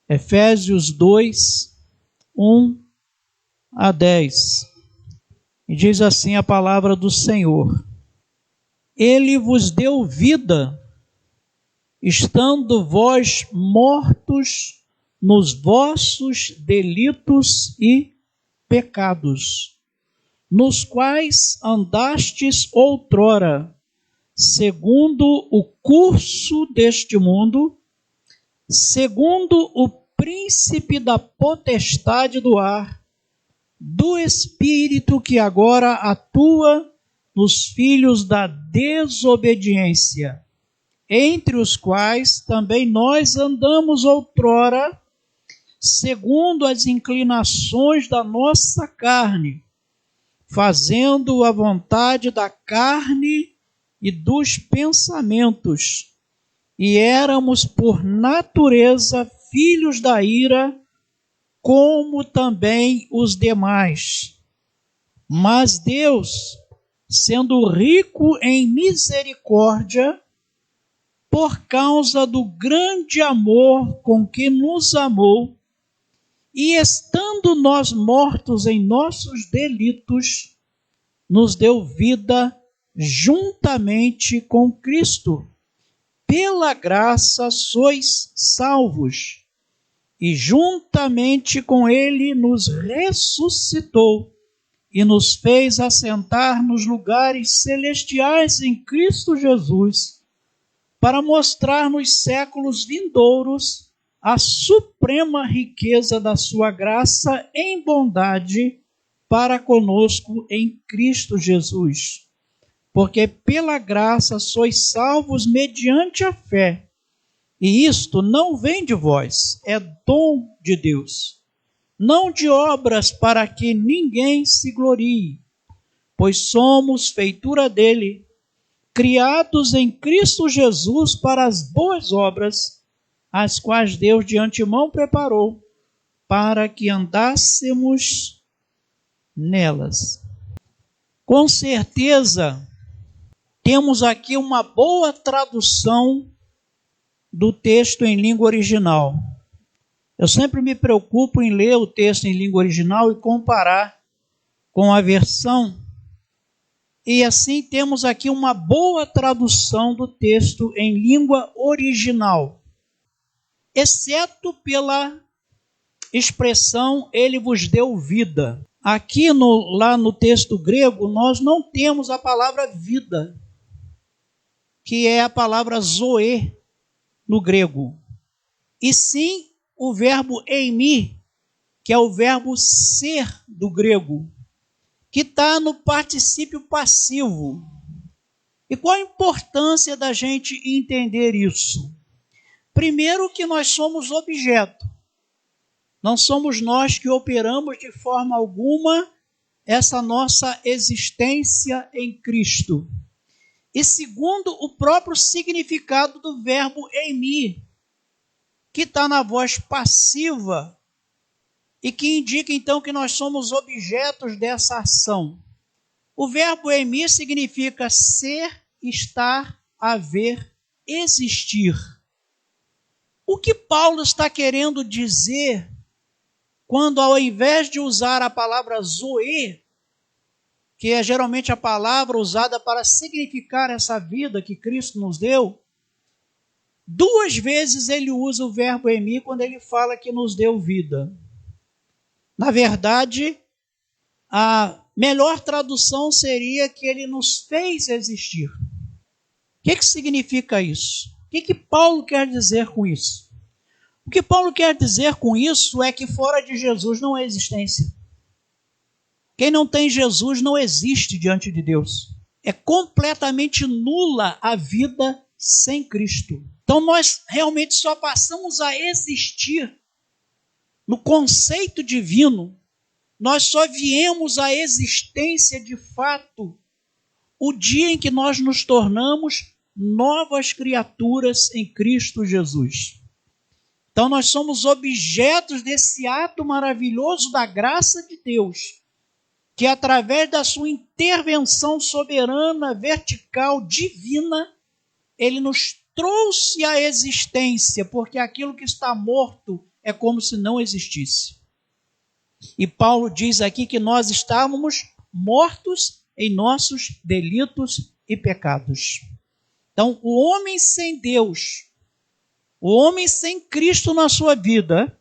Efésios 2, 1 a 10. E diz assim a palavra do Senhor: Ele vos deu vida, estando vós mortos nos vossos delitos e pecados, nos quais andastes outrora, segundo o curso deste mundo, segundo o príncipe da potestade do ar, do espírito que agora atua nos filhos da desobediência, entre os quais também nós andamos outrora, segundo as inclinações da nossa carne, fazendo a vontade da carne e dos pensamentos, e éramos por natureza filhos da ira, como também os demais. Mas Deus, sendo rico em misericórdia, por causa do grande amor com que nos amou, e estando nós mortos em nossos delitos, nos deu vida juntamente com Cristo. Pela graça sois salvos, e juntamente com Ele nos ressuscitou e nos fez assentar nos lugares celestiais em Cristo Jesus, para mostrar nos séculos vindouros a suprema riqueza da sua graça em bondade para conosco em Cristo Jesus. Porque pela graça sois salvos mediante a fé, e isto não vem de vós, é dom de Deus, não de obras para que ninguém se glorie, pois somos feitura dele, criados em Cristo Jesus para as boas obras, as quais Deus de antemão preparou, para que andássemos nelas. Com certeza, temos aqui uma boa tradução do texto em língua original. Eu sempre me preocupo em ler o texto em língua original e comparar com a versão. E assim temos aqui uma boa tradução do texto em língua original, exceto pela expressão ele vos deu vida. Aqui lá no texto grego nós não temos a palavra vida, que é a palavra zoe no grego, e sim o verbo eimi, que é o verbo ser do grego, que está no particípio passivo. E qual a importância da gente entender isso? Primeiro, que nós somos objeto. Não somos nós que operamos de forma alguma essa nossa existência em Cristo. E segundo, o próprio significado do verbo eimi, que está na voz passiva, e que indica então que nós somos objetos dessa ação. O verbo eimi significa ser, estar, haver, existir. O que Paulo está querendo dizer quando, ao invés de usar a palavra zoe, que é geralmente a palavra usada para significar essa vida que Cristo nos deu, duas vezes ele usa o verbo eimi quando ele fala que nos deu vida. Na verdade, a melhor tradução seria que ele nos fez existir. O que significa isso? O que Paulo quer dizer com isso? O que Paulo quer dizer com isso é que fora de Jesus não há existência. Quem não tem Jesus não existe diante de Deus. É completamente nula a vida sem Cristo. Então nós realmente só passamos a existir no conceito divino. Nós só viemos à existência de fato o dia em que nós nos tornamos novas criaturas em Cristo Jesus. Então nós somos objetos desse ato maravilhoso da graça de Deus, que através da sua intervenção soberana, vertical, divina, ele nos trouxe à existência, porque aquilo que está morto é como se não existisse. E Paulo diz aqui que nós estávamos mortos em nossos delitos e pecados. Então, o homem sem Deus, o homem sem Cristo na sua vida,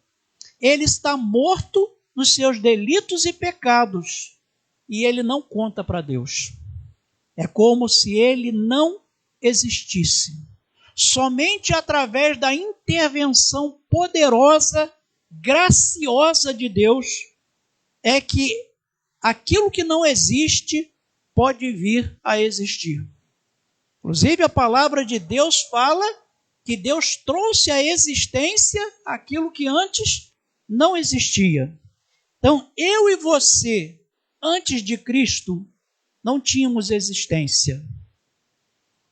ele está morto nos seus delitos e pecados e ele não conta para Deus. É como se ele não existisse. Somente através da intervenção poderosa, graciosa de Deus, é que aquilo que não existe pode vir a existir. Inclusive, a palavra de Deus fala que Deus trouxe à existência aquilo que antes não existia. Então, eu e você, antes de Cristo, não tínhamos existência.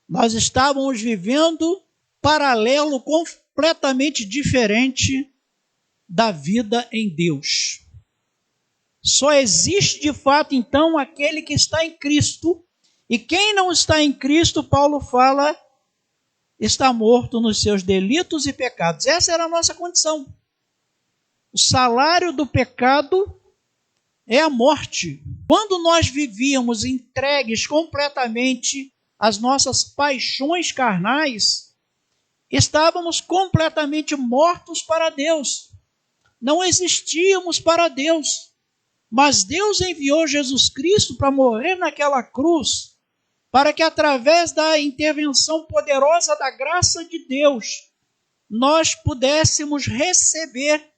Nós estávamos vivendo paralelo, completamente diferente da vida em Deus. Só existe de fato, então, aquele que está em Cristo. E quem não está em Cristo, Paulo fala, está morto nos seus delitos e pecados. Essa era a nossa condição. O salário do pecado é a morte. Quando nós vivíamos entregues completamente às nossas paixões carnais, estávamos completamente mortos para Deus. Não existíamos para Deus. Mas Deus enviou Jesus Cristo para morrer naquela cruz, para que através da intervenção poderosa da graça de Deus, nós pudéssemos receber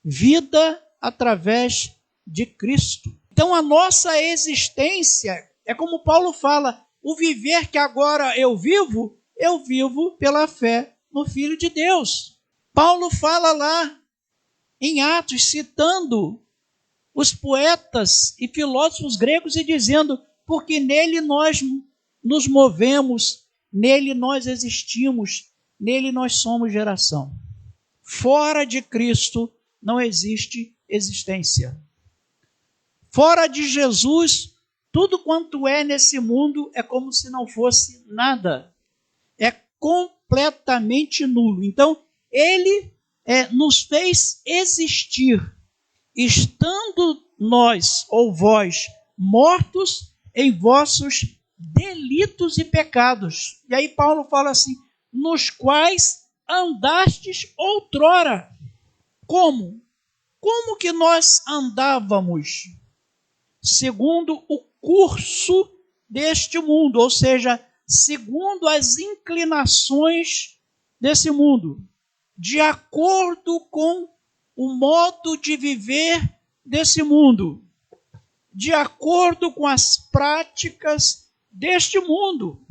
vida através de Cristo. Então a nossa existência, é como Paulo fala, o viver que agora eu vivo pela fé no Filho de Deus. Paulo fala lá em Atos, citando os poetas e filósofos gregos e dizendo, porque nele nós nos movemos, nele nós existimos, nele nós somos geração. Fora de Cristo não existe existência. Fora de Jesus, tudo quanto é nesse mundo é como se não fosse nada. É completamente nulo. Então, ele nos fez existir, estando nós ou vós mortos em vossos delitos e pecados. E aí Paulo fala assim, nos quais andastes outrora. Como? Como que nós andávamos? Segundo o curso deste mundo, ou seja, segundo as inclinações desse mundo, de acordo com o modo de viver desse mundo, de acordo com as práticas deste mundo.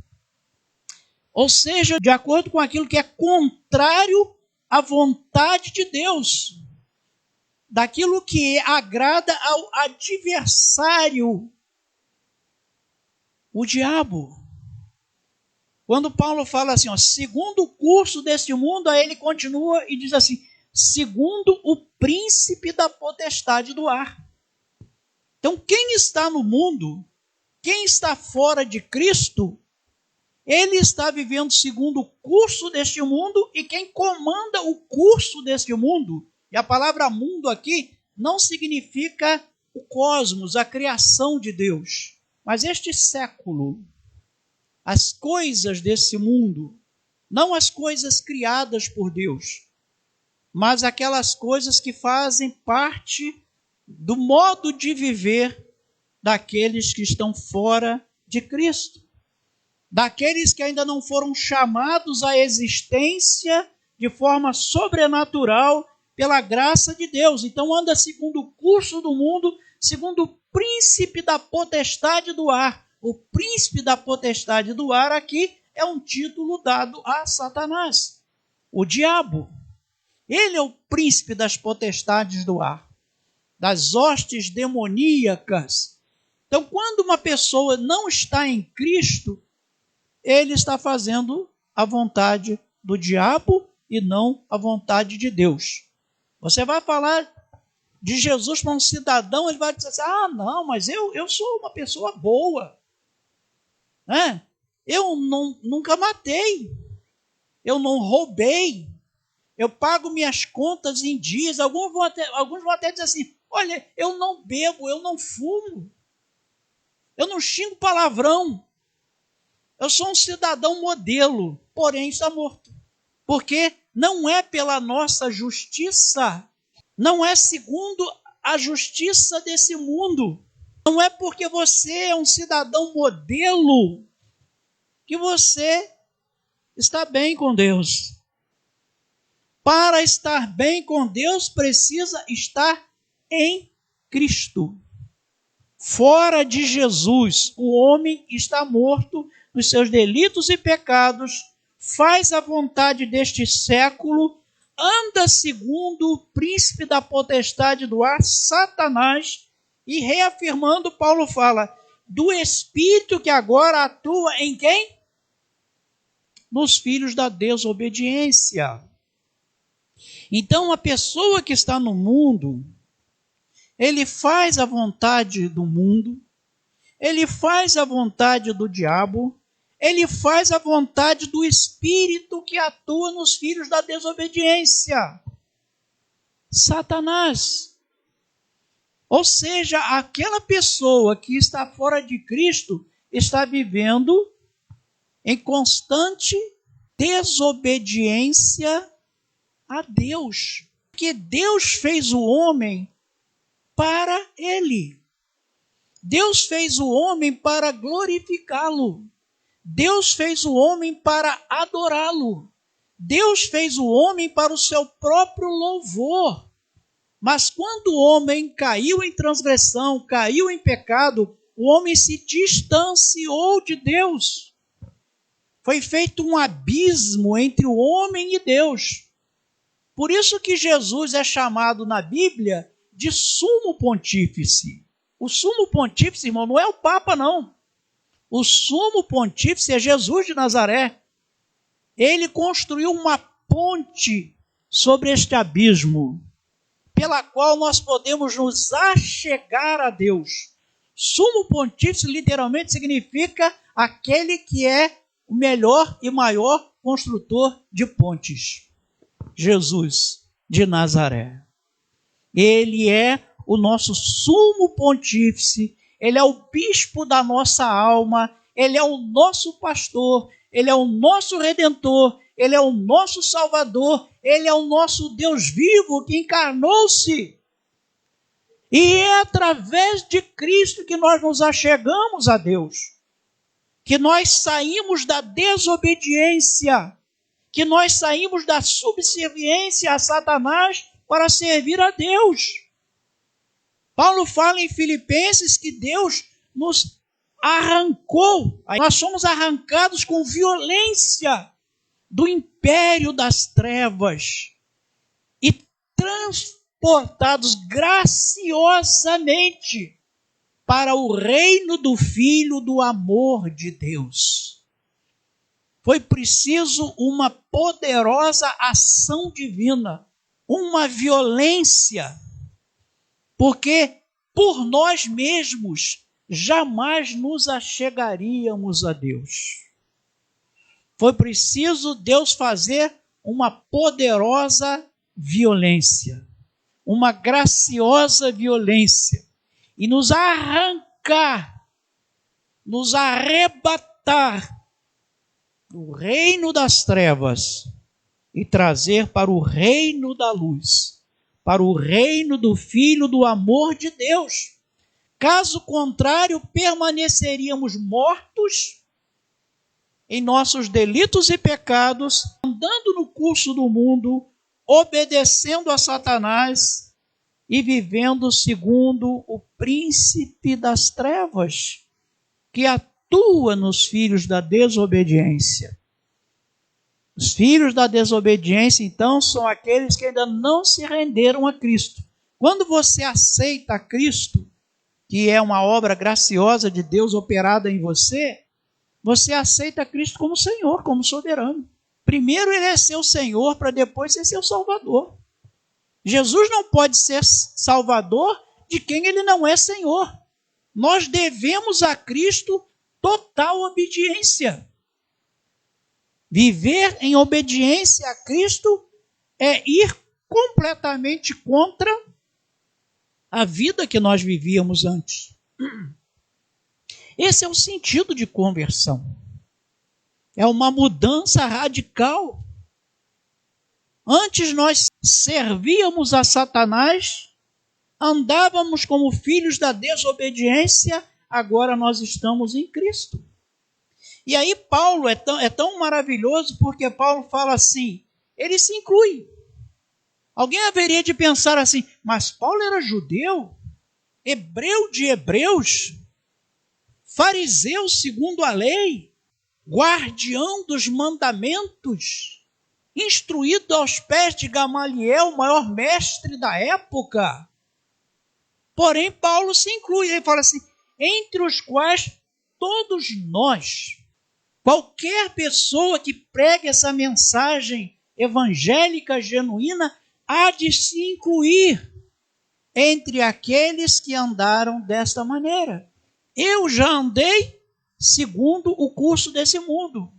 Ou seja, de acordo com aquilo que é contrário à vontade de Deus, daquilo que agrada ao adversário, o diabo. Quando Paulo fala assim, segundo o curso deste mundo, aí ele continua e diz assim, segundo o príncipe da potestade do ar. Então, quem está no mundo, quem está fora de Cristo, ele está vivendo segundo o curso deste mundo, e quem comanda o curso deste mundo, e a palavra mundo aqui não significa o cosmos, a criação de Deus, mas este século, as coisas desse mundo, não as coisas criadas por Deus, mas aquelas coisas que fazem parte do modo de viver daqueles que estão fora de Cristo, daqueles que ainda não foram chamados à existência de forma sobrenatural pela graça de Deus. Então anda segundo o curso do mundo, segundo o príncipe da potestade do ar. O príncipe da potestade do ar aqui é um título dado a Satanás, o diabo. Ele é o príncipe das potestades do ar, das hostes demoníacas. Então, quando uma pessoa não está em Cristo, ele está fazendo a vontade do diabo e não a vontade de Deus. Você vai falar de Jesus para um cidadão, ele vai dizer assim, não, mas eu sou uma pessoa boa. Eu nunca matei, eu não roubei, eu pago minhas contas em dias. Alguns vão até dizer assim, olha, eu não bebo, eu não fumo, eu não xingo palavrão, eu sou um cidadão modelo, porém está morto. Porque não é pela nossa justiça, não é segundo a justiça desse mundo, não é porque você é um cidadão modelo que você está bem com Deus. Para estar bem com Deus, precisa estar em Cristo. Fora de Jesus, o homem está morto nos seus delitos e pecados, faz a vontade deste século, anda segundo o príncipe da potestade do ar, Satanás, e reafirmando, Paulo fala, do Espírito que agora atua em quem? Nos filhos da desobediência. Então, a pessoa que está no mundo, ele faz a vontade do mundo, ele faz a vontade do diabo, ele faz a vontade do Espírito que atua nos filhos da desobediência. Satanás. Ou seja, aquela pessoa que está fora de Cristo está vivendo em constante desobediência a Deus. Porque Deus fez o homem para ele. Deus fez o homem para glorificá-lo. Deus fez o homem para adorá-lo. Deus fez o homem para o seu próprio louvor. Mas quando o homem caiu em transgressão, caiu em pecado, o homem se distanciou de Deus. Foi feito um abismo entre o homem e Deus. Por isso que Jesus é chamado na Bíblia de sumo pontífice. O sumo pontífice, irmão, não é o Papa, não. O sumo pontífice é Jesus de Nazaré. Ele construiu uma ponte sobre este abismo, pela qual nós podemos nos achegar a Deus. Sumo pontífice literalmente significa aquele que é o melhor e maior construtor de pontes. Jesus de Nazaré. Ele é o nosso sumo pontífice, ele é o bispo da nossa alma, ele é o nosso pastor, ele é o nosso redentor, ele é o nosso salvador, ele é o nosso Deus vivo que encarnou-se. E é através de Cristo que nós nos achegamos a Deus, que nós saímos da desobediência, que nós saímos da subserviência a Satanás para servir a Deus. Paulo fala em Filipenses que Deus nos arrancou, nós somos arrancados com violência do império das trevas e transportados graciosamente para o reino do Filho do amor de Deus. Foi preciso uma poderosa ação divina, uma violência, porque por nós mesmos jamais nos achegaríamos a Deus. Foi preciso Deus fazer uma poderosa violência, uma graciosa violência, e nos arrancar, nos arrebatar do reino das trevas e trazer para o reino da luz, para o reino do Filho do amor de Deus. Caso contrário, permaneceríamos mortos em nossos delitos e pecados, andando no curso do mundo, obedecendo a Satanás e vivendo segundo o príncipe das trevas, que atua nos filhos da desobediência. Os filhos da desobediência, então, são aqueles que ainda não se renderam a Cristo. Quando você aceita a Cristo, que é uma obra graciosa de Deus operada em você, você aceita Cristo como Senhor, como soberano. Primeiro ele é seu Senhor, para depois ser seu Salvador. Jesus não pode ser Salvador de quem ele não é Senhor. Nós devemos a Cristo total obediência. Viver em obediência a Cristo é ir completamente contra a vida que nós vivíamos antes. Esse é o sentido de conversão. É uma mudança radical. Antes nós servíamos a Satanás, andávamos como filhos da desobediência, agora nós estamos em Cristo. E aí Paulo é tão maravilhoso porque Paulo fala assim, ele se inclui. Alguém haveria de pensar assim, mas Paulo era judeu, hebreu de hebreus, fariseu segundo a lei, guardião dos mandamentos, instruído aos pés de Gamaliel, o maior mestre da época. Porém, Paulo se inclui, ele fala assim, entre os quais todos nós, qualquer pessoa que pregue essa mensagem evangélica genuína, há de se incluir entre aqueles que andaram desta maneira. Eu já andei segundo o curso desse mundo.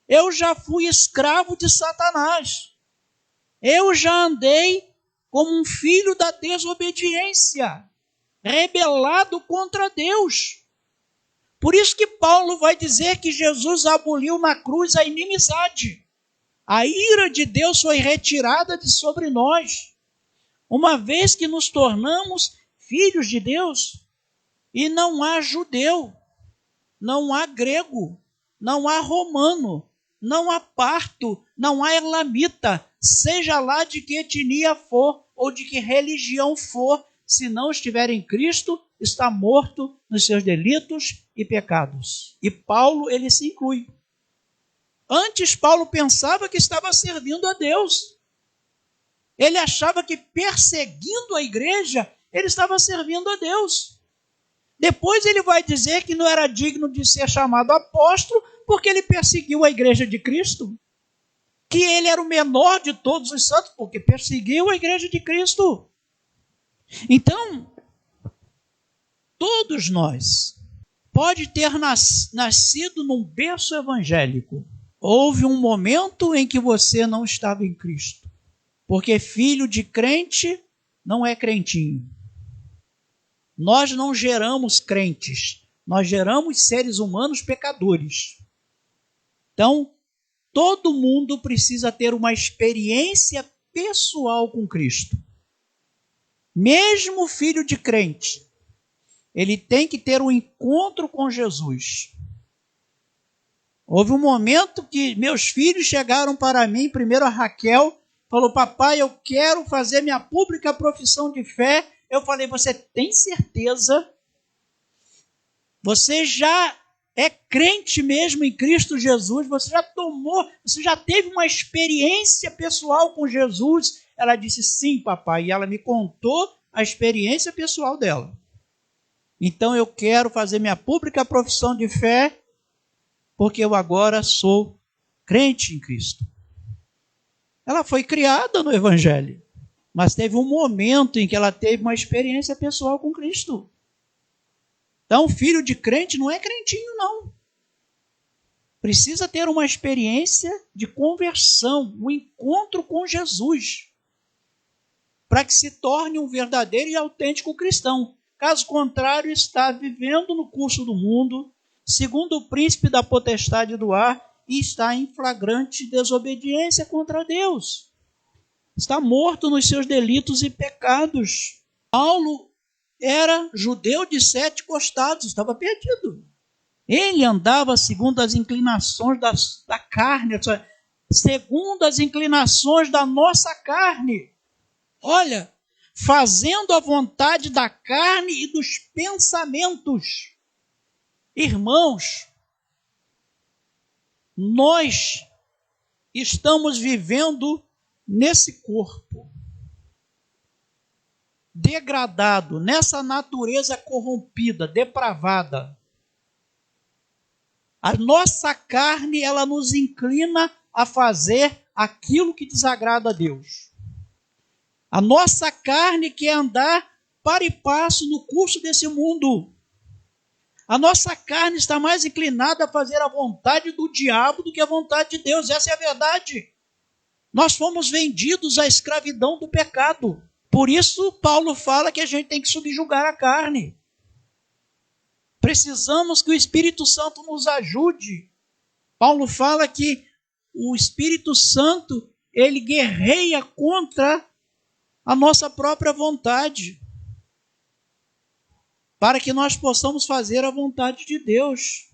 Eu já fui escravo de Satanás. Eu já andei como um filho da desobediência, rebelado contra Deus. Por isso que Paulo vai dizer que Jesus aboliu na cruz a inimizade. A ira de Deus foi retirada de sobre nós, uma vez que nos tornamos filhos de Deus. E não há judeu, não há grego, não há romano, não há parto, não há elamita, seja lá de que etnia for ou de que religião for, se não estiver em Cristo, está morto nos seus delitos e pecados. E Paulo, ele se inclui. Antes, Paulo pensava que estava servindo a Deus. Ele achava que perseguindo a igreja, ele estava servindo a Deus. Depois ele vai dizer que não era digno de ser chamado apóstolo porque ele perseguiu a igreja de Cristo. Que ele era o menor de todos os santos porque perseguiu a igreja de Cristo. Então, todos nós, pode ter nascido num berço evangélico. Houve um momento em que você não estava em Cristo. Porque filho de crente não é crentinho. Nós não geramos crentes, nós geramos seres humanos pecadores. Então, todo mundo precisa ter uma experiência pessoal com Cristo. Mesmo filho de crente, ele tem que ter um encontro com Jesus. Houve um momento que meus filhos chegaram para mim, primeiro a Raquel, falou, papai, eu quero fazer minha pública profissão de fé. Eu falei, você tem certeza? Você já é crente mesmo em Cristo Jesus? Você já teve uma experiência pessoal com Jesus? Ela disse, sim, papai. E ela me contou a experiência pessoal dela. Então eu quero fazer minha pública profissão de fé, porque eu agora sou crente em Cristo. Ela foi criada no Evangelho, mas teve um momento em que ela teve uma experiência pessoal com Cristo. Então, filho de crente não é crentinho, não. Precisa ter uma experiência de conversão, um encontro com Jesus, para que se torne um verdadeiro e autêntico cristão. Caso contrário, está vivendo no curso do mundo, segundo o príncipe da potestade do ar, e está em flagrante desobediência contra Deus. Está morto nos seus delitos e pecados. Paulo era judeu de 7 costados, estava perdido. Ele andava segundo as inclinações da carne, segundo as inclinações da nossa carne. Olha, fazendo a vontade da carne e dos pensamentos. Irmãos, nós estamos vivendo nesse corpo degradado, nessa natureza corrompida, depravada. A nossa carne, ela nos inclina a fazer aquilo que desagrada a Deus. A nossa carne quer andar para e passo no curso desse mundo. A nossa carne está mais inclinada a fazer a vontade do diabo do que a vontade de Deus. Essa é a verdade. Nós fomos vendidos à escravidão do pecado. Por isso, Paulo fala que a gente tem que subjugar a carne. Precisamos que o Espírito Santo nos ajude. Paulo fala que o Espírito Santo, ele guerreia contra a nossa própria vontade, para que nós possamos fazer a vontade de Deus.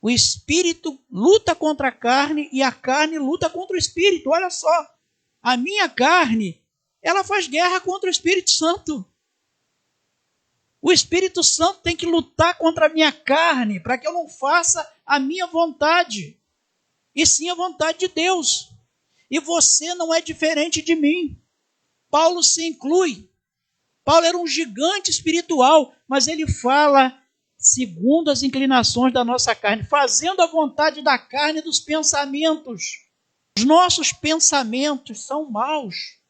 O Espírito luta contra a carne e a carne luta contra o Espírito. Olha só, a minha carne, ela faz guerra contra o Espírito Santo. O Espírito Santo tem que lutar contra a minha carne, para que eu não faça a minha vontade, e sim a vontade de Deus. E você não é diferente de mim. Paulo se inclui. Paulo era um gigante espiritual, mas ele fala segundo as inclinações da nossa carne, fazendo a vontade da carne e dos pensamentos. Os nossos pensamentos são maus.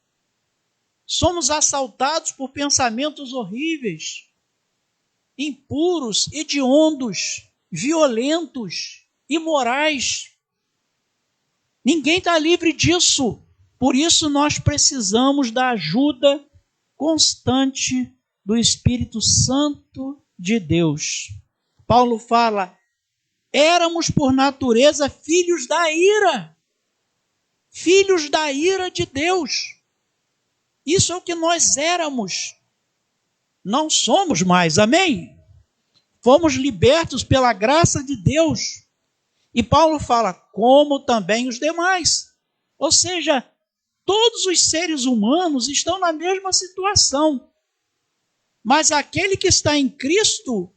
Somos assaltados por pensamentos horríveis, impuros, hediondos, violentos, imorais. Ninguém está livre disso. Por isso nós precisamos da ajuda constante do Espírito Santo de Deus. Paulo fala, éramos por natureza filhos da ira. Filhos da ira de Deus. Isso é o que nós éramos. Não somos mais, amém? Fomos libertos pela graça de Deus. E Paulo fala, como também os demais. Ou seja, todos os seres humanos estão na mesma situação. Mas aquele que está em Cristo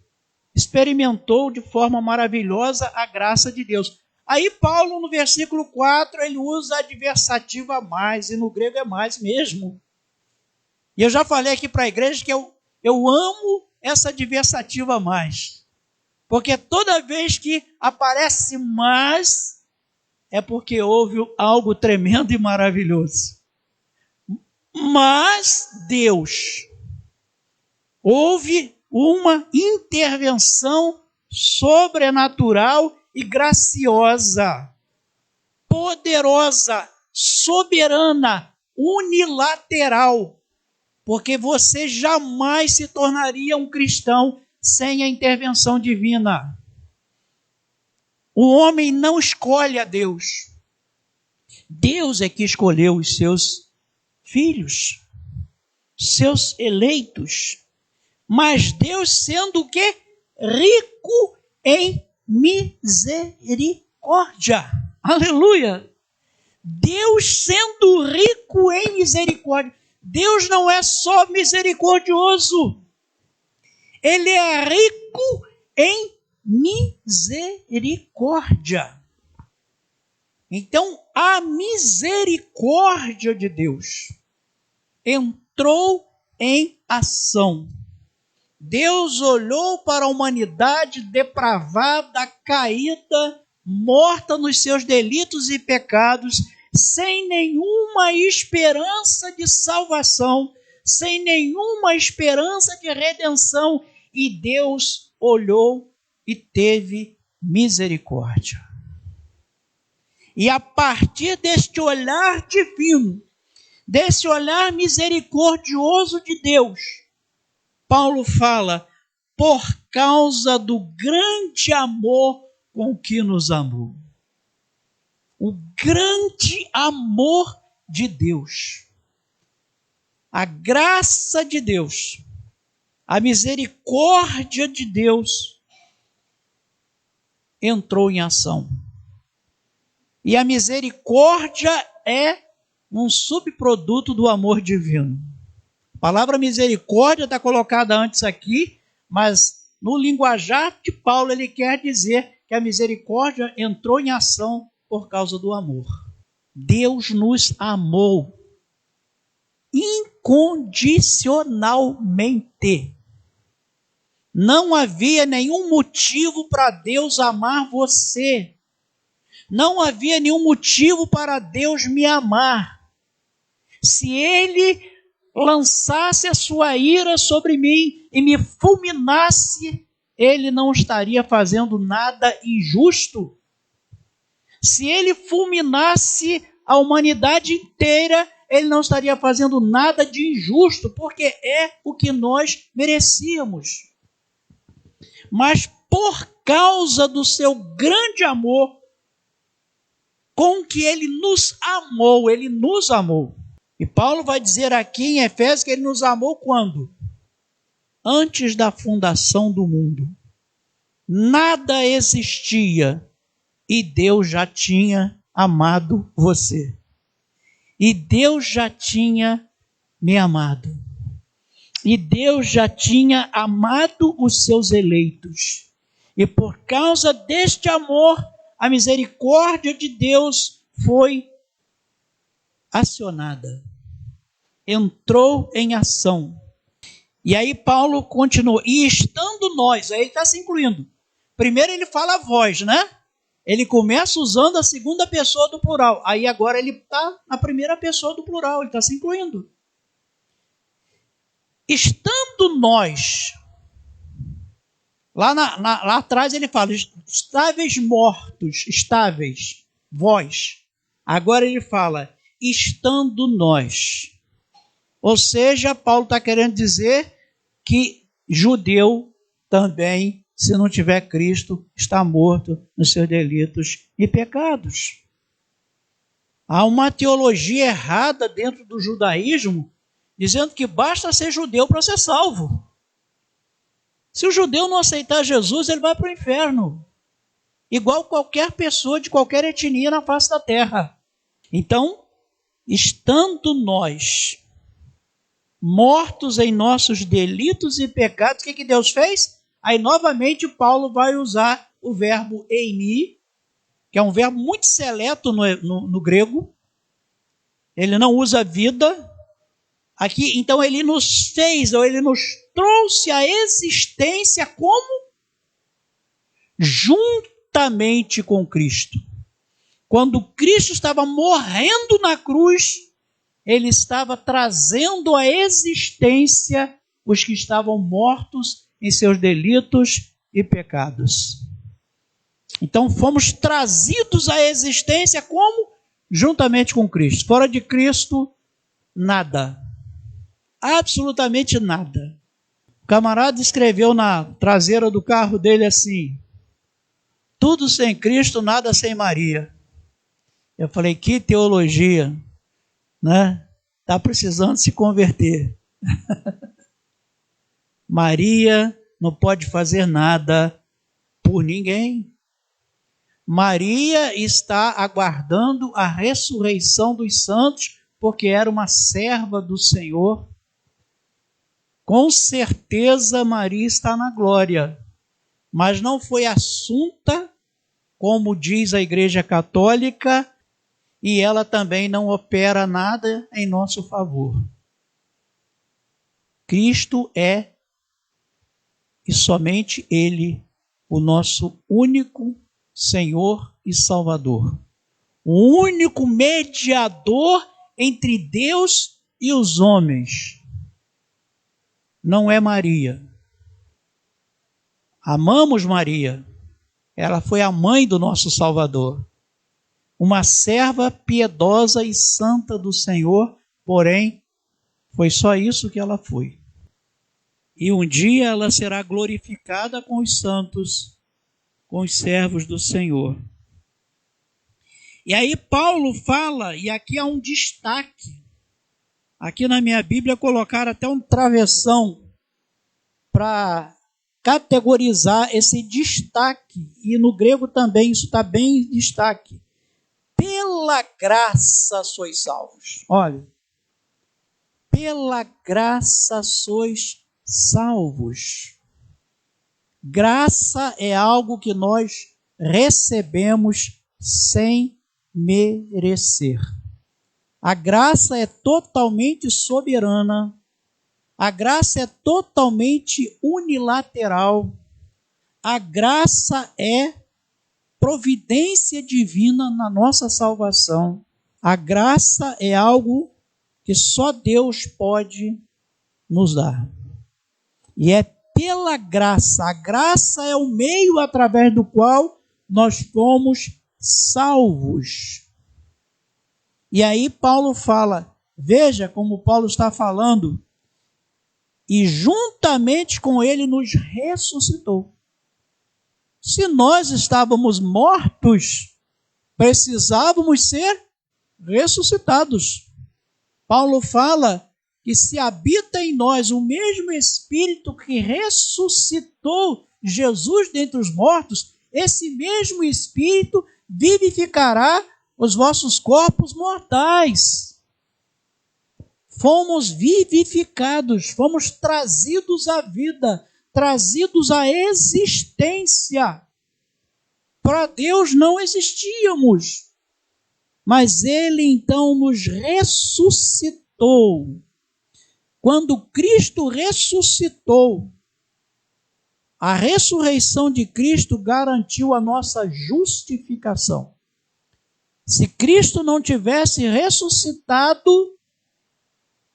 experimentou de forma maravilhosa a graça de Deus. Aí Paulo, no versículo 4, ele usa a adversativa mais, e no grego é mais mesmo. E eu já falei aqui para a igreja que eu amo essa adversativa mais. Porque toda vez que aparece mais, é porque houve algo tremendo e maravilhoso. Mas Deus, houve uma intervenção sobrenatural e graciosa, poderosa, soberana, unilateral, porque você jamais se tornaria um cristão sem a intervenção divina. O homem não escolhe a Deus. Deus é que escolheu os seus filhos, seus eleitos. Mas Deus sendo o quê? Rico em misericórdia. Aleluia! Deus sendo rico em misericórdia. Deus não é só misericordioso. Ele é rico em misericórdia. Então, a misericórdia de Deus entrou em ação. Deus olhou para a humanidade depravada, caída, morta nos seus delitos e pecados, sem nenhuma esperança de salvação, sem nenhuma esperança de redenção, e Deus olhou e teve misericórdia. E a partir deste olhar divino, desse olhar misericordioso de Deus, Paulo fala, por causa do grande amor com que nos amou. O grande amor de Deus. A graça de Deus. A misericórdia de Deus entrou em ação. E a misericórdia é um subproduto do amor divino. A palavra misericórdia está colocada antes aqui, mas no linguajar de Paulo ele quer dizer que a misericórdia entrou em ação por causa do amor. Deus nos amou incondicionalmente. Não havia nenhum motivo para Deus amar você. Não havia nenhum motivo para Deus me amar. Se Ele lançasse a sua ira sobre mim e me fulminasse, Ele não estaria fazendo nada injusto. Se Ele fulminasse a humanidade inteira, ele não estaria fazendo nada de injusto, porque é o que nós merecíamos. Mas por causa do seu grande amor, com que ele nos amou. E Paulo vai dizer aqui em Efésios que ele nos amou quando? Antes da fundação do mundo. Nada existia e Deus já tinha amado você. E Deus já tinha me amado. E Deus já tinha amado os seus eleitos. E por causa deste amor, a misericórdia de Deus foi acionada. Entrou em ação. E aí Paulo continua. E estando nós, aí ele está se incluindo. Primeiro ele fala vós, né? Ele começa usando a segunda pessoa do plural. Aí agora ele está na primeira pessoa do plural. Ele está se incluindo. Estando nós, lá atrás ele fala, estáveis mortos, estáveis, vós. Agora ele fala, estando nós. Ou seja, Paulo está querendo dizer que judeu também, se não tiver Cristo, está morto nos seus delitos e pecados. Há uma teologia errada dentro do judaísmo, dizendo que basta ser judeu para ser salvo. Se o judeu não aceitar Jesus, ele vai para o inferno. Igual qualquer pessoa de qualquer etnia na face da terra. Então, estando nós mortos em nossos delitos e pecados, o que Deus fez? Aí novamente Paulo vai usar o verbo eimi, que é um verbo muito seleto no grego. Ele não usa vida. Aqui, então ele nos fez, ou ele nos trouxe a existência como? Juntamente com Cristo. Quando Cristo estava morrendo na cruz, ele estava trazendo à existência os que estavam mortos em seus delitos e pecados. Então fomos trazidos à existência como? Juntamente com Cristo. Fora de Cristo, nada. Absolutamente nada. O camarada escreveu na traseira do carro dele assim: tudo sem Cristo, nada sem Maria. Eu falei, que teologia, né? Está precisando se converter. Maria não pode fazer nada por ninguém. Maria está aguardando a ressurreição dos santos, porque era uma serva do Senhor. Com certeza Maria está na glória, mas não foi assunta, como diz a Igreja Católica, e ela também não opera nada em nosso favor. Cristo é, e somente Ele, o nosso único Senhor e Salvador. O único mediador entre Deus e os homens. Não é Maria. Amamos Maria. Ela foi a mãe do nosso Salvador. Uma serva piedosa e santa do Senhor, porém, foi só isso que ela foi. E um dia ela será glorificada com os santos, com os servos do Senhor. E aí Paulo fala, e aqui há um destaque. Aqui na minha Bíblia colocaram até um travessão para categorizar esse destaque. E no grego também isso está bem em destaque. Pela graça sois salvos. Olha, pela graça sois salvos. Graça é algo que nós recebemos sem merecer. A graça é totalmente soberana. A graça é totalmente unilateral. A graça é providência divina na nossa salvação. A graça é algo que só Deus pode nos dar. E é pela graça. A graça é o meio através do qual nós fomos salvos. E aí Paulo fala, veja como Paulo está falando, e juntamente com ele nos ressuscitou. Se nós estávamos mortos, precisávamos ser ressuscitados. Paulo fala que se habita em nós o mesmo Espírito que ressuscitou Jesus dentre os mortos, esse mesmo Espírito vivificará os vossos corpos mortais. Fomos vivificados, fomos trazidos à vida, trazidos à existência. Para Deus não existíamos, mas Ele então nos ressuscitou. Quando Cristo ressuscitou, a ressurreição de Cristo garantiu a nossa justificação. Se Cristo não tivesse ressuscitado,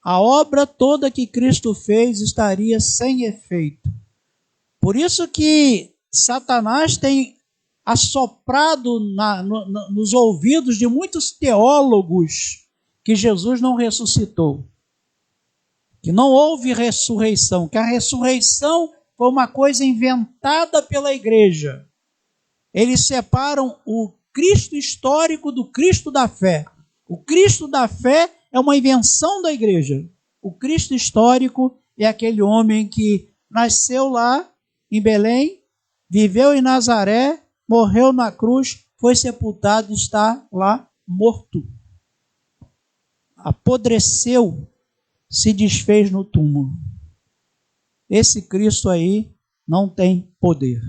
a obra toda que Cristo fez estaria sem efeito. Por isso que Satanás tem assoprado nos ouvidos de muitos teólogos que Jesus não ressuscitou, que não houve ressurreição, que a ressurreição foi uma coisa inventada pela igreja. Eles separam o Cristo histórico do Cristo da fé. O Cristo da fé é uma invenção da igreja. O Cristo histórico é aquele homem que nasceu lá em Belém, viveu em Nazaré, morreu na cruz, foi sepultado e está lá morto. Apodreceu, se desfez no túmulo. Esse Cristo aí não tem poder.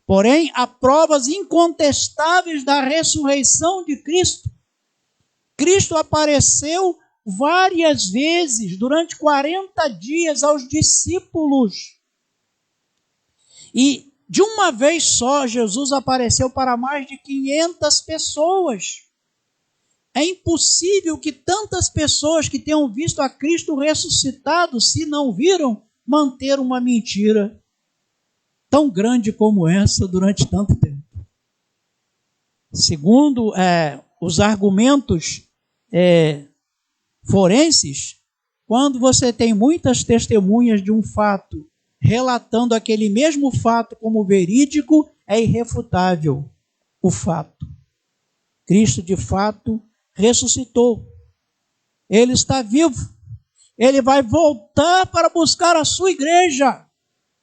Porém, há provas incontestáveis da ressurreição de Cristo. Cristo apareceu várias vezes, durante 40 dias, aos discípulos. E de uma vez só, Jesus apareceu para mais de 500 pessoas. É impossível que tantas pessoas que tenham visto a Cristo ressuscitado, se não viram, manter uma mentira tão grande como essa durante tanto tempo. Segundo os argumentos forenses, quando você tem muitas testemunhas de um fato relatando aquele mesmo fato como verídico, é irrefutável o fato. Cristo, de fato, ressuscitou. Ele está vivo. Ele vai voltar para buscar a sua igreja.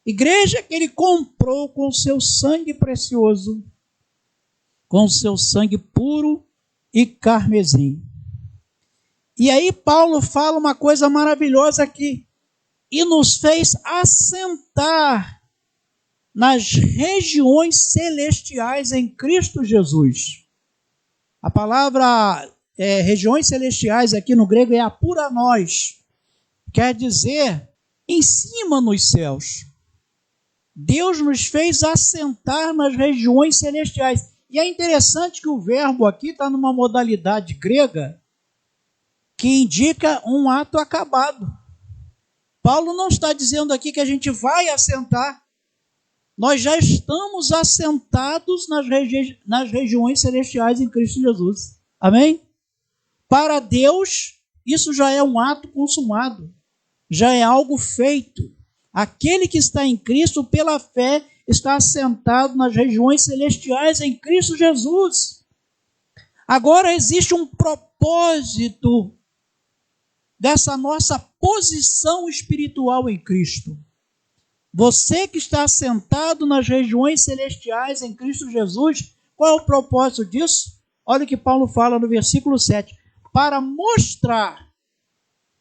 Igreja que ele comprou com o seu sangue precioso, com o seu sangue puro e carmesim. E aí Paulo fala uma coisa maravilhosa aqui. E nos fez assentar nas regiões celestiais em Cristo Jesus. A palavra regiões celestiais aqui no grego é apuranós. Quer dizer, em cima nos céus. Deus nos fez assentar nas regiões celestiais. E é interessante que o verbo aqui está numa modalidade grega que indica um ato acabado. Paulo não está dizendo aqui que a gente vai assentar. Nós já estamos assentados nas regiões celestiais em Cristo Jesus. Amém? Para Deus, isso já é um ato consumado. Já é algo feito. Aquele que está em Cristo, pela fé, está assentado nas regiões celestiais em Cristo Jesus. Agora existe um propósito dessa nossa posição espiritual em Cristo. Você que está assentado nas regiões celestiais em Cristo Jesus, qual é o propósito disso? Olha o que Paulo fala no versículo 7. Para mostrar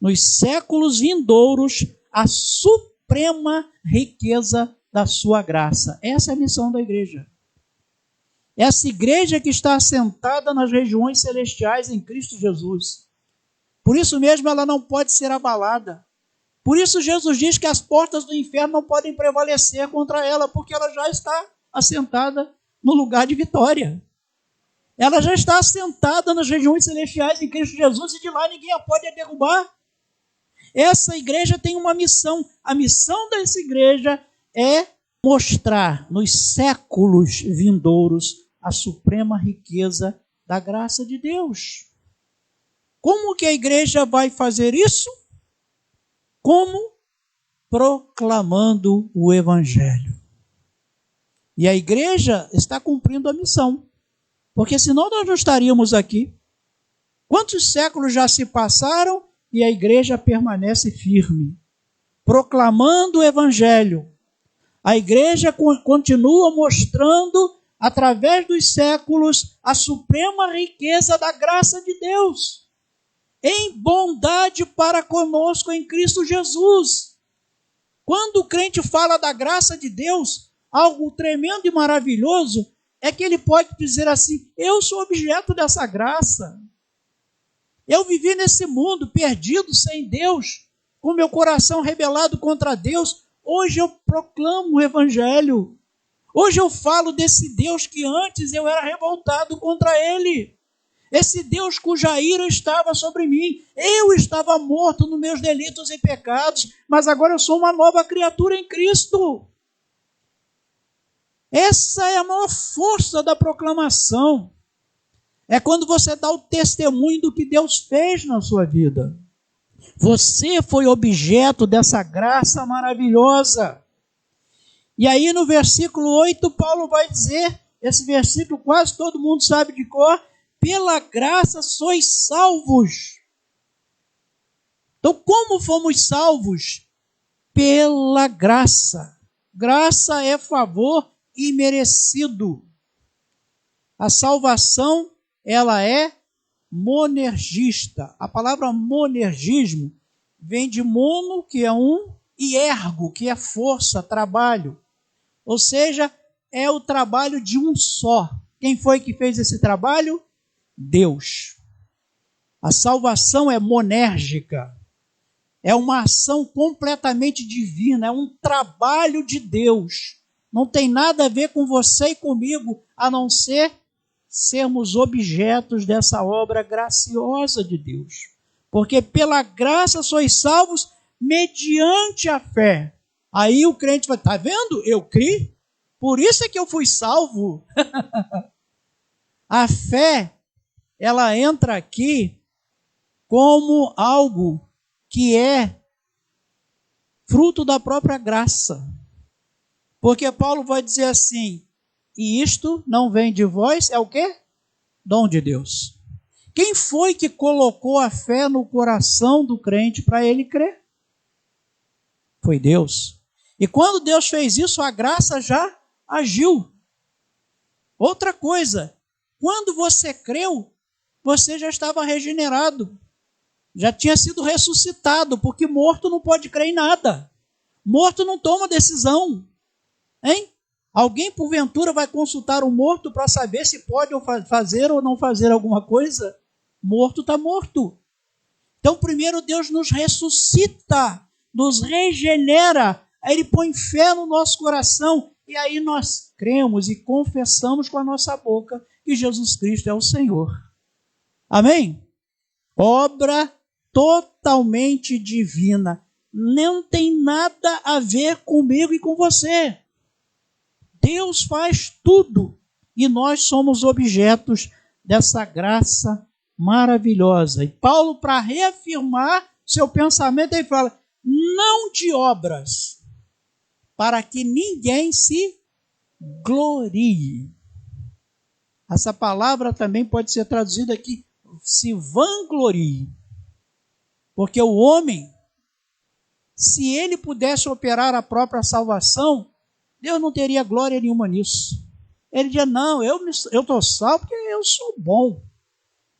nos séculos vindouros a suprema riqueza da sua graça. Essa é a missão da igreja. Essa igreja que está assentada nas regiões celestiais em Cristo Jesus. Por isso mesmo ela não pode ser abalada. Por isso Jesus diz que as portas do inferno não podem prevalecer contra ela, porque ela já está assentada no lugar de vitória. Ela já está assentada nas regiões celestiais em Cristo Jesus e de lá ninguém a pode derrubar. Essa igreja tem uma missão. A missão dessa igreja é mostrar nos séculos vindouros a suprema riqueza da graça de Deus. Como que a igreja vai fazer isso? Como? Proclamando o Evangelho. E a igreja está cumprindo a missão. Porque senão nós não estaríamos aqui. Quantos séculos já se passaram e a igreja permanece firme, proclamando o Evangelho. A igreja continua mostrando, através dos séculos, a suprema riqueza da graça de Deus, em bondade para conosco em Cristo Jesus. Quando o crente fala da graça de Deus, algo tremendo e maravilhoso é que ele pode dizer assim: eu sou objeto dessa graça. Eu vivi nesse mundo perdido, sem Deus, com meu coração rebelado contra Deus. Hoje eu proclamo o Evangelho. Hoje eu falo desse Deus que antes eu era revoltado contra Ele. Esse Deus cuja ira estava sobre mim. Eu estava morto nos meus delitos e pecados, mas agora eu sou uma nova criatura em Cristo. Essa é a maior força da proclamação. É quando você dá o testemunho do que Deus fez na sua vida. Você foi objeto dessa graça maravilhosa. E aí no versículo 8, Paulo vai dizer, esse versículo quase todo mundo sabe de cor: pela graça sois salvos. Então, como fomos salvos? Pela graça. Graça é favor imerecido. A salvação, ela é monergista. A palavra monergismo vem de mono, que é um, e ergo, que é força, trabalho. Ou seja, é o trabalho de um só. Quem foi que fez esse trabalho? Deus. A salvação é monérgica. É uma ação completamente divina, é um trabalho de Deus. Não tem nada a ver com você e comigo, a não ser sermos objetos dessa obra graciosa de Deus. Porque pela graça sois salvos mediante a fé. Aí o crente vai, tá vendo? Eu criei, por isso é que eu fui salvo. A fé, ela entra aqui como algo que é fruto da própria graça. Porque Paulo vai dizer assim: e isto não vem de vós, é o quê? Dom de Deus. Quem foi que colocou a fé no coração do crente para ele crer? Foi Deus. E quando Deus fez isso, a graça já agiu. Outra coisa, quando você creu, você já estava regenerado. Já tinha sido ressuscitado, porque morto não pode crer em nada. Morto não toma decisão. Hein? Alguém, porventura, vai consultar um morto para saber se pode fazer ou não fazer alguma coisa? Morto está morto. Então, primeiro Deus nos ressuscita, nos regenera, aí Ele põe fé no nosso coração, e aí nós cremos e confessamos com a nossa boca que Jesus Cristo é o Senhor. Amém? Obra totalmente divina. Não tem nada a ver comigo e com você. Deus faz tudo e nós somos objetos dessa graça maravilhosa. E Paulo, para reafirmar seu pensamento, ele fala: não de obras, para que ninguém se glorie. Essa palavra também pode ser traduzida aqui, se vanglorie. Porque o homem, se ele pudesse operar a própria salvação, Deus não teria glória nenhuma nisso. Ele dizia: não, eu estou salvo porque eu sou bom.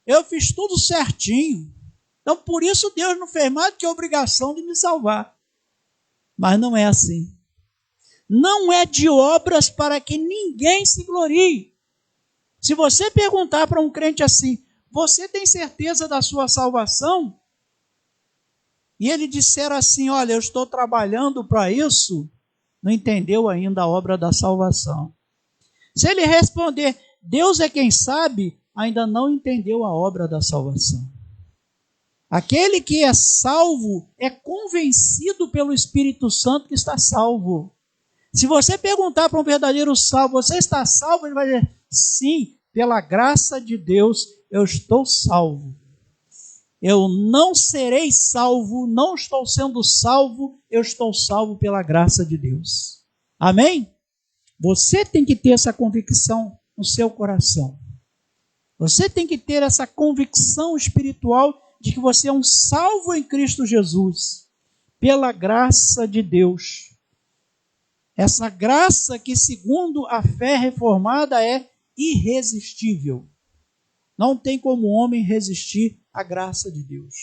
Eu fiz tudo certinho. Então, por isso, Deus não fez mais do que a obrigação de me salvar. Mas não é assim. Não é de obras para que ninguém se glorie. Se você perguntar para um crente assim: você tem certeza da sua salvação? E ele disser assim: olha, eu estou trabalhando para isso, não entendeu ainda a obra da salvação. Se ele responder: Deus é quem sabe, ainda não entendeu a obra da salvação. Aquele que é salvo é convencido pelo Espírito Santo que está salvo. Se você perguntar para um verdadeiro salvo: você está salvo? Ele vai dizer: sim, pela graça de Deus eu estou salvo. eu não serei salvo, não estou sendo salvo, eu estou salvo pela graça de Deus. Amém? Você tem que ter essa convicção no seu coração. Você tem que ter essa convicção espiritual de que você é um salvo em Cristo Jesus, pela graça de Deus. Essa graça que, segundo a fé reformada, é irresistível. Não tem como o homem resistir à graça de Deus.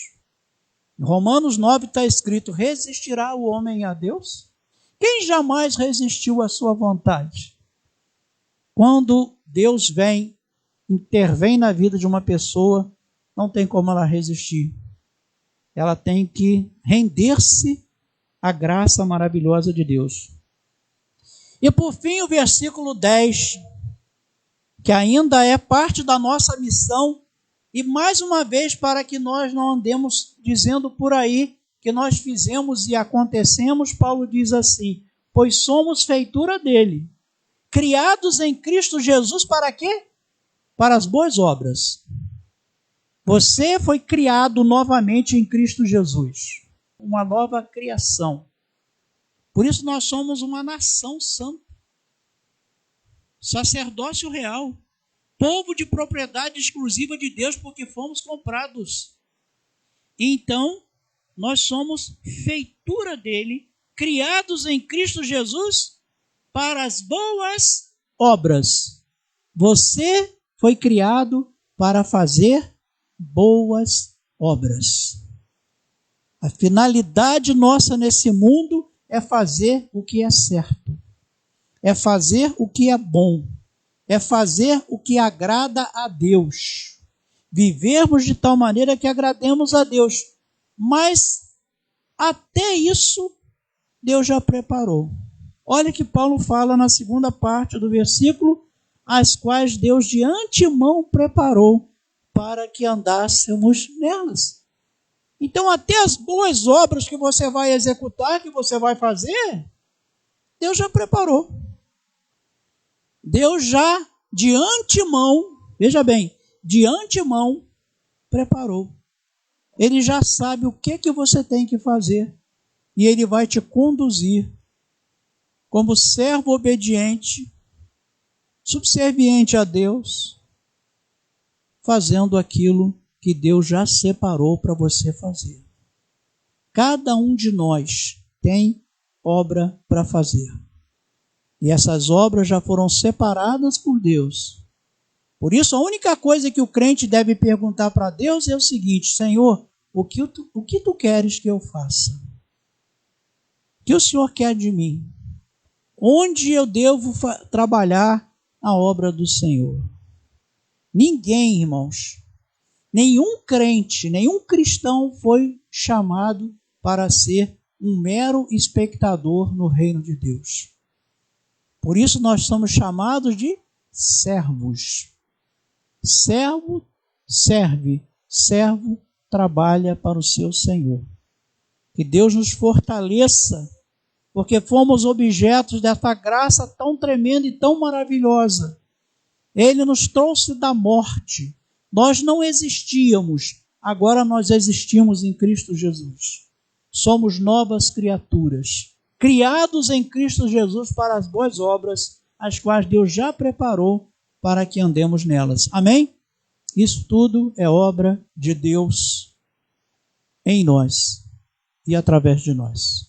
Em Romanos 9 está escrito: resistirá o homem a Deus? Quem jamais resistiu à sua vontade? Quando Deus intervém na vida de uma pessoa, não tem como ela resistir. Ela tem que render-se à graça maravilhosa de Deus. E por fim, o versículo 10, que ainda é parte da nossa missão, e mais uma vez, para que nós não andemos dizendo por aí que nós fizemos e acontecemos, Paulo diz assim: pois somos feitura dele, criados em Cristo Jesus para quê? Para as boas obras. Você foi criado novamente em Cristo Jesus, uma nova criação. Por isso nós somos uma nação santa, sacerdócio real, povo de propriedade exclusiva de Deus, porque fomos comprados. Então, nós somos feitura dele, criados em Cristo Jesus para as boas obras. Você foi criado para fazer boas obras. A finalidade nossa nesse mundo é fazer o que é certo, é fazer o que é bom, é fazer o que agrada a Deus, vivermos de tal maneira que agrademos a Deus. Mas até isso Deus já preparou. Olha que Paulo fala na segunda parte do versículo: as quais Deus de antemão preparou para que andássemos nelas. Então, até as boas obras que você vai executar, que você vai fazer, Deus já preparou. Deus já de antemão, veja bem, de antemão preparou. Ele já sabe o que você tem que fazer e ele vai te conduzir como servo obediente, subserviente a Deus, fazendo aquilo que Deus já separou para você fazer. Cada um de nós tem obra para fazer. E essas obras já foram separadas por Deus. Por isso, a única coisa que o crente deve perguntar para Deus é o seguinte: Senhor, o que tu queres que eu faça? O que o Senhor quer de mim? Onde eu devo trabalhar a obra do Senhor? Ninguém, irmãos, nenhum crente, nenhum cristão foi chamado para ser um mero espectador no reino de Deus. Por isso nós somos chamados de servos. Servo serve, servo trabalha para o seu Senhor. Que Deus nos fortaleça, porque fomos objetos dessa graça tão tremenda e tão maravilhosa. Ele nos trouxe da morte. Nós não existíamos, agora nós existimos em Cristo Jesus. Somos novas criaturas, criados em Cristo Jesus para as boas obras, as quais Deus já preparou para que andemos nelas. Amém? Isso tudo é obra de Deus em nós e através de nós.